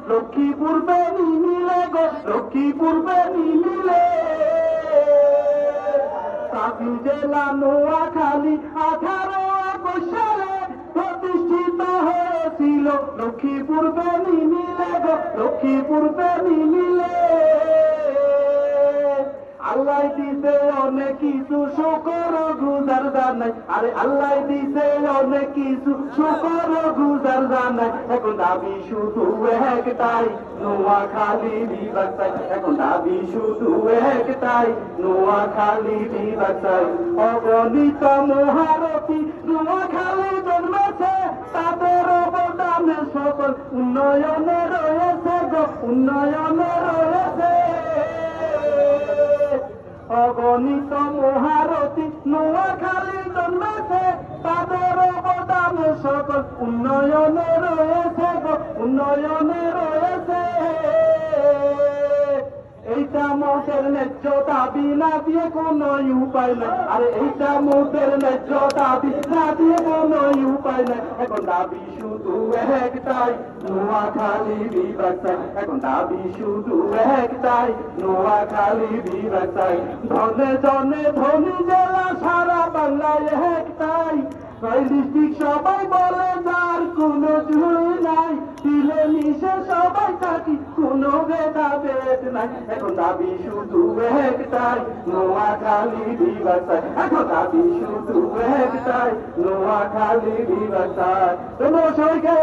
লক্ষ্মীপুর বেনি মিলে গো, লক্ষ্মীপুর বেনি মিলে। কাশী জেলা নোয়াখালী 18 আগস্ট সালে প্রতিষ্ঠিত হয়েছিল লক্ষ্মীপুর বেনি মিলে গো, লক্ষ্মীপুর বেনি মিলে। আল্লাহ দিছে অনেক কিছু, শুকর গুজার জানাই। আরে আল্লাহ দিছে অনেক কিছু, শুকর গুজার জানাই। এখন দাবি শুধু একটাই, নোয়াখালী বিভাগ চাই। এখন দাবি শুধু একটাই, নোয়াখালী বিভাগ চাই। অগণিত মহারথী নোয়াখালী জন্মেছে, তাদের অবদানে সকল উন্নয়নে রয়েছে গো, উন্নয়নে রয়েছে। অগণিত মহারথী নোয়াখালী জন্মেছে, তাদের অবদান সকল উন্নয়নে রয়েছে গো, উন্নয়নে রয়েছে। এইটা মোদের ন্যায্য দাবি, না দিয়ে কোনো উপায় নাই। আরে এইটা মোদের ন্যায্য দাবি, না দিয়ে কোনো উপায় নাই। এখন দাবি শুধু একটাই, নোয়াখালী বিভাগ চাই। এখন দাবি শুধু একটাই, নোয়াখালী বিভাগ চাই। ধনে জনে ধনী জেলা সারা বাংলায় একটাই। ডিস্ট্রিক্ট সবাই বলে যার কোনো জুড়ি নাই, দিলে মিশে সবাই থাকি, কোনো ভেদাভেদ নাই। এখন দাবি শুধু একটাই, নোয়াখালী বিভাগ চাই। এখন দাবি শুধু একটাই, নোয়াখালী বিভাগ চাই। সবাইকে